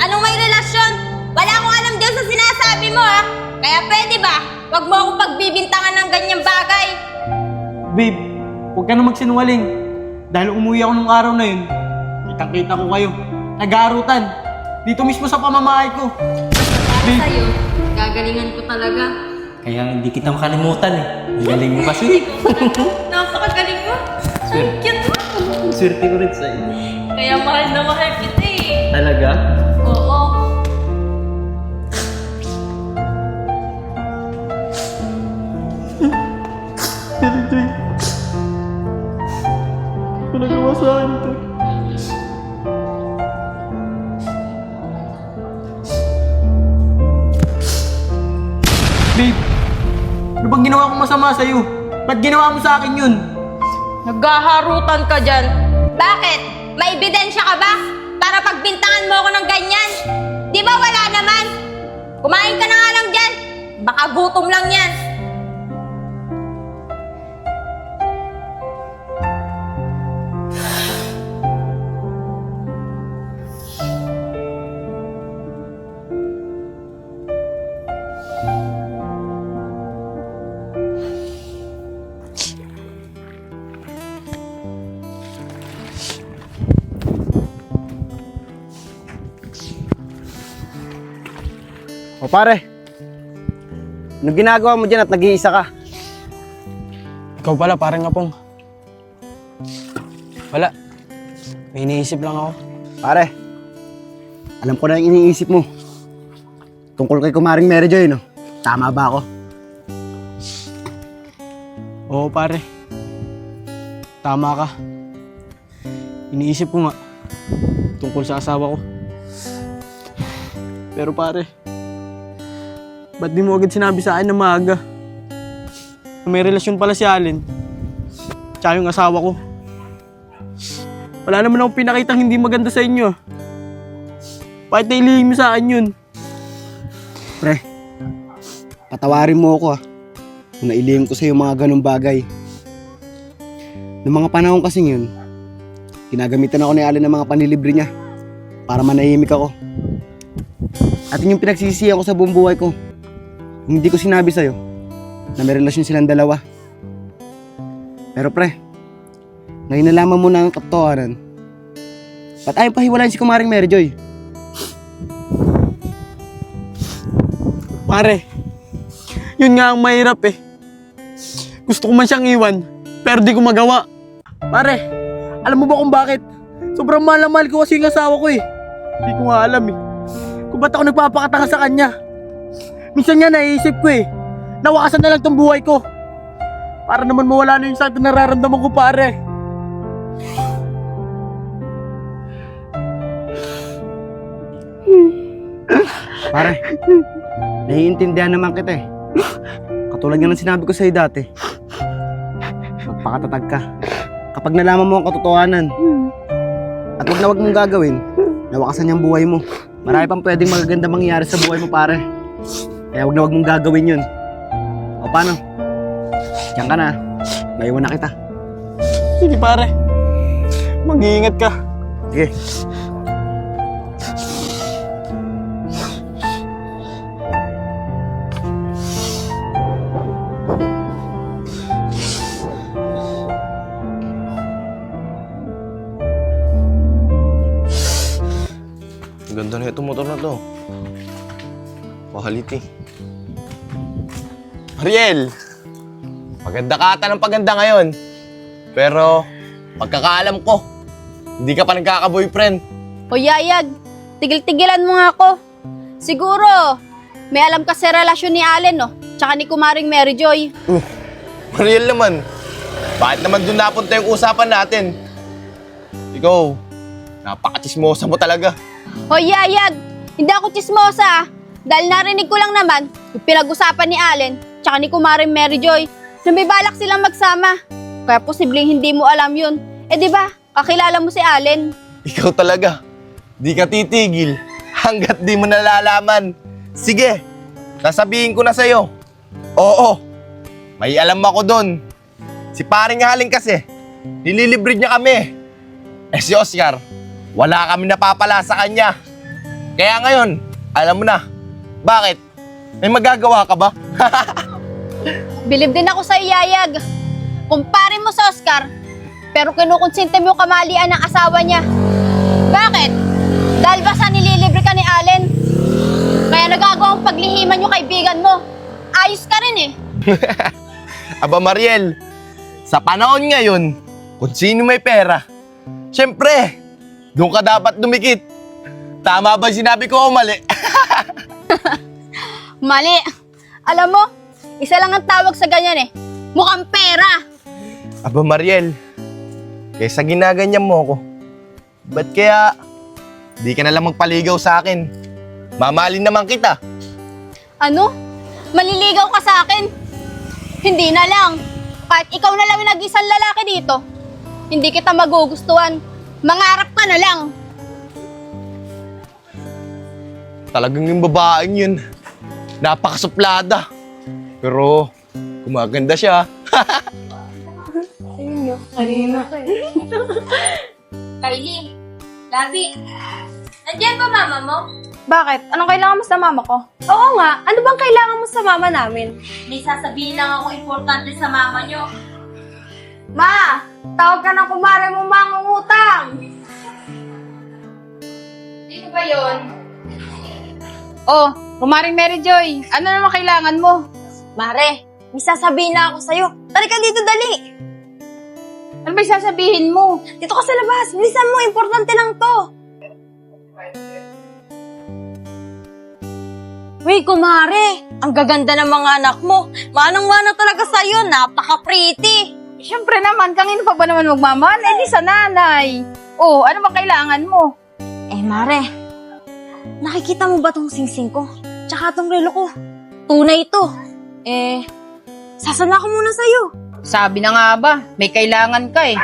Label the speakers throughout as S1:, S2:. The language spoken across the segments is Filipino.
S1: Anong may relasyon? Wala akong alam dyan sa sinasabi mo, ha? Kaya pwede ba? Huwag mo akong pagbibintangan ng ganyang bagay.
S2: Babe, huwag ka na magsinungaling. Dahil umuwi ako nung araw na yun, kitang-kita ko kayo. Nag-aarutan. Dito mismo sa pamamahay ko. Babe,
S1: Sa'yo, gagalingan ko talaga.
S2: kaya hindi kita makalimutan eh. Ang galing mo kasi.
S1: Napakagaling mo. Ang cute mo.
S2: Swerte ko rin sa'yo.
S1: Kaya mahal na mahal kita eh.
S2: Talaga?
S1: Oo.
S2: Pero Joy, kung nagawa sa akin to. Babe, ano bang ginawa kong masama sa'yo? Ba't ginawa mo sa akin yun?
S1: Naghaharutan ka dyan. Bakit? May ebidensya ka ba? Para pagbintangan mo ako ng ganyan? Di ba wala naman? Kumain ka na nga lang dyan. Baka gutom lang yan.
S3: O pare, anong ginagawa mo dyan at nag-iisa ka?
S2: Ikaw pala, parang Apong. Wala. May iniisip lang ako.
S3: Pare, alam ko na yung iniisip mo. Tungkol kay Kumaring Mary Joy, no? Tama ba ako?
S2: Oo, pare. Tama ka. Iniisip ko nga tungkol sa asawa ko. Pero pare, ba't di mo agad sinabi sa akin na maaga? Na may relasyon pala si Allen. Tsaka yung asawa ko. Wala naman akong pinakitang hindi maganda sa inyo. Bakit nailihim mo sa akin yun?
S3: Pre, patawarin mo ako kung nailihim ko sa'yo mga ganong bagay. Noong mga panahon kasing yun, ginagamitan ako ni Allen ng mga panlilibre niya para manahimik ako. At yun yung pinagsisisihan ko sa buong buhay ko. Hindi ko sinabi sa'yo na may relasyon silang dalawa. Pero pre, ngayon nalaman mo na ang katotohanan. Ba't ayaw pahiwalayin si Kumaring Mary Joy?
S2: Pare, yun nga ang mahirap eh. Gusto ko man siyang iwan, pero di ko magawa. Pare, alam mo ba kung bakit? Sobrang mahal na mahal ko kasi yung asawa ko eh. Di ko nga alam eh. Kung ba't ako nagpapakatanga sa kanya. Minsan nga naiisip ko eh, nawakasan na lang tong buhay ko. Para naman mawala na yung sakit na nararamdaman ko, pare.
S3: Pare, naiintindihan naman kita eh. Katulad nga ng sinabi ko sa'yo dati. Magpakatatag ka. Kapag nalaman mo ang katotohanan. At wag mong gagawin, nawakasan yung buhay mo. Marami pang pwedeng magaganda mangyari sa buhay mo, pare. Kaya wag mong gagawin yun. O paano? Diyan ka na. Maiwan na kita.
S2: Sige pare, mag-iingat ka.
S3: Sige.
S4: Ganda na itong motor na to. Quality. Ariel! Maganda ka ata ng paganda ngayon. Pero, pagkakaalam ko, hindi ka pa nagkaka-boyfriend.
S5: O Yayag, tigil-tigilan mo nga ako. Siguro, may alam ka sa relasyon ni Allen, no? Tsaka ni Kumaring Mary Joy.
S4: Ariel naman, bakit naman doon napunta yung usapan natin? Ikaw, napaka-chismosa mo talaga.
S5: O Yayag, hindi ako chismosa ah. Dahil narinig ko lang naman yung pinag-usapan ni Allen tsaka ni Kumaring Mary Joy na may balak silang magsama. Kaya posibleng hindi mo alam yun. Eh di ba, kakilala mo si Allen.
S4: Ikaw talaga, di ka titigil hanggat di mo nalalaman. Sige, sasabihin ko na sa'yo. Oo, may alam ako doon. Si paring Haling kasi, nililibre niya kami. Eh si Oscar, wala kami napapala sa kanya. Kaya ngayon, alam mo na. Bakit? May magagawa ka ba?
S5: Bilib din ako sa Yayag. Kumpare mo sa Oscar, pero kinukonsinte mo yung kamalian ng asawa niya. Bakit? Dahil ba sa nililibre ka ni Allen? Kaya nagagawang paglihiman yung kaibigan mo. Ayos ka rin eh.
S4: Aba Mariel, sa panahon ngayon, kung sino may pera, syempre, doon ka dapat dumikit. Tama ba sinabi ko o mali?
S5: Mali. Alam mo, isa lang ang tawag sa ganyan eh. Mukhang pera.
S4: Aba Mariel, kaysa ginaganyan mo ako, ba't kaya di ka na lang magpaligaw sa akin? Mamahalin naman kita.
S5: Ano? Maliligaw ka sa akin? Hindi na lang. Kahit ikaw na lang yung nag-isang lalaki dito, hindi kita magugustuhan. Mangarap ka na lang.
S4: Talagang yung babaeng yun, napakasuplada. Pero, gumaganda siya.
S1: Kylie, Gabi, nandiyan ba mama mo?
S6: Bakit? Anong kailangan mo sa mama ko? Oo nga, ano bang kailangan mo sa mama namin?
S1: May sasabihin lang ako importante sa mama nyo.
S6: Ma! Tawag ka ng kumare mo mangungutang!
S1: Sino ba yun?
S6: Oh, kumaring Mary Joy, ano naman kailangan mo?
S1: Mare, may sasabihin na ako sa'yo. Tali ka dito, dali.
S6: Ano ba yung sasabihin mo?
S1: Dito ka sa labas. Bilisan mo, importante lang to. Uy, kumare, ang gaganda ng mga anak mo. Manang-mana talaga sa'yo, napaka-pretty.
S6: Siyempre naman, kanino pa ba naman magmamahal? Eh di sa nanay. Oh, ano ba kailangan mo?
S1: Eh, Mare, nakikita mo ba tong singsing ko? Tsaka tong relo ko? Tunay ito. Eh, sasala ko muna sa'yo.
S6: Sabi na nga ba, may kailangan ka eh.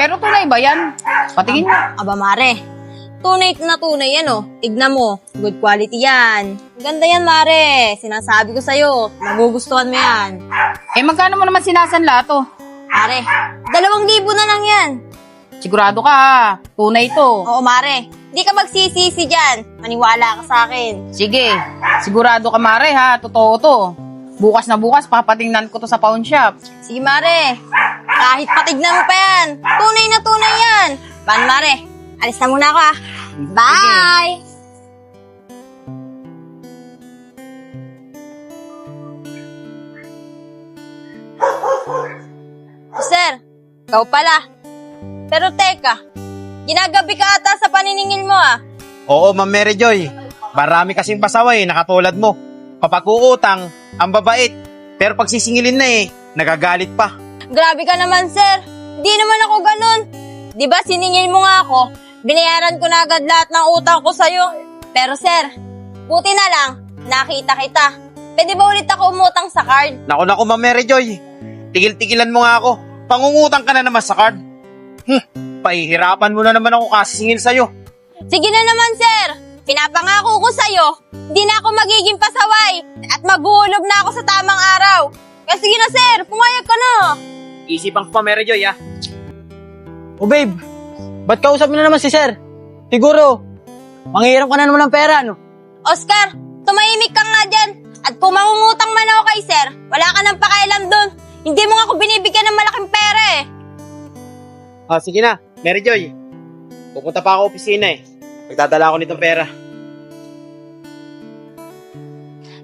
S6: Pero tunay ba yan? Patingin mo.
S1: Aba, Mare, tunay na tunay yan, oh. Tignan mo, good quality yan. Ganda yan, Mare. Sinasabi ko sa'yo, magugustuhan mo yan.
S6: Eh magkano mo naman sinasanla to?
S1: Mare, 2,000 na lang yan.
S6: Sigurado ka ha, tunay to.
S1: Oo, Mare. Di ka magsisisi dyan. Maniwala ka sa akin.
S6: Sige, sigurado ka Mare ha, totoo to. Bukas na bukas, papatingnan ko to sa pawn shop.
S1: Sige, Mare. Kahit patignan mo pa yan. Tunay na tunay yan. Paano, Mare? Alis na muna ako, ah. Bye! Sir, ikaw pala. Pero teka, ginagabi ka ata sa paniningil mo, ah.
S7: Oo, Ma'am Mary Joy. Marami kasing pasaway na katulad mo. Kapag uutang, ang babait. Pero pag sisingilin na nagagalit pa.
S1: Grabe ka naman, sir. Di naman ako ganun. Di ba siningil mo nga ako, binayaran ko na agad lahat ng utang ko sa'yo. Pero sir, buti na lang, nakita kita. Pwede ba ulit ako umutang sa card?
S7: Naku, Ma'am Mary Joy. Tigil-tigilan mo nga ako. Pangungutang ka na naman sa card. Pahihirapan mo na naman ako kasisingil sa'yo.
S1: Sige na naman, sir. Pinapangako ko sa'yo, hindi na ako magiging pasaway at maghuhulog na ako sa tamang araw. Kaya sige na, sir. Pumayag ka na.
S7: Isipan ko pa, Mary Joy, ha?
S2: Oh babe, ba't kausap mo na naman si sir? Siguro, manghiram ka na naman ng pera, no?
S1: Oscar, tumahimik ka nga dyan. At kung mangungutang man ako kay sir, wala ka nang pakialam doon. Hindi mo nga ako binibigyan ng malaking pera eh.
S7: Ah, sige na, Mary Joy. Pupunta pa ako opisina Magdadala ako nitong pera.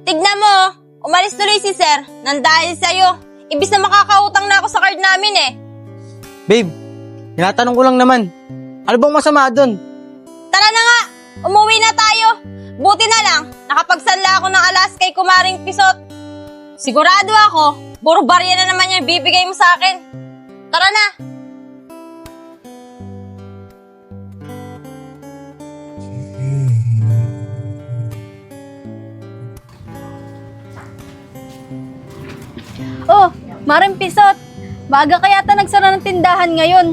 S1: Tignan mo, umalis tuloy si sir nang dahil sa'yo. Ibis na makakautang na ako sa card namin eh.
S2: Babe, tinatanong ko lang naman. Ano bang masama doon?
S1: Tara na nga, umuwi na tayo. Buti na lang, nakapagsanla ako ng alas kay Kumaring Pisot. Sigurado ako, puro barya na naman yung bibigay mo sa akin. Tara na.
S5: Oh, Maring Pisot. Baga kaya ta nagsara ng tindahan ngayon.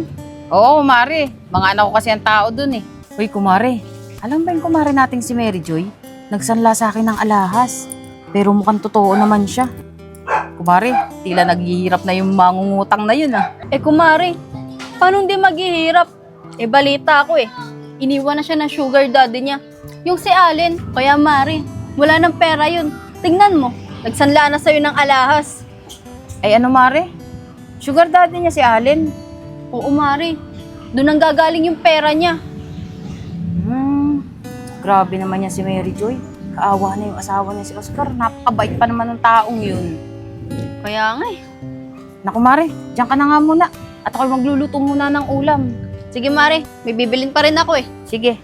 S6: Oo, kumare. Mga anak ko kasi ang tao dun eh. Uy, kumare. Alam ba yung kumare nating si Mary Joy? Nagsanla sa akin ng alahas. Pero mukhang totoo naman siya. Kumare, tila naghihirap na yung mangungutang na yun ah.
S5: Eh kumare, paano hindi maghihirap? Eh balita ako eh. Iniwan na siya ng sugar daddy niya. Yung si Allen, kaya Mari, wala ng pera yun. Tingnan mo, nagsanla na sa'yo ng alahas.
S6: Ay ano, Mare? Sugar daddy niya si Allen.
S5: Oo, Mari. Doon ang gagaling yung pera niya.
S6: Grabe naman yan si Mary Joy. Kaawa na yung asawa niya si Oscar. Napakabait pa naman ng taong yun.
S5: Kaya nga eh.
S6: Naku, Mare, diyan ka na nga muna. At ako'y magluluto muna ng ulam.
S5: Sige, Mari. May bibilin pa rin ako eh.
S6: Sige.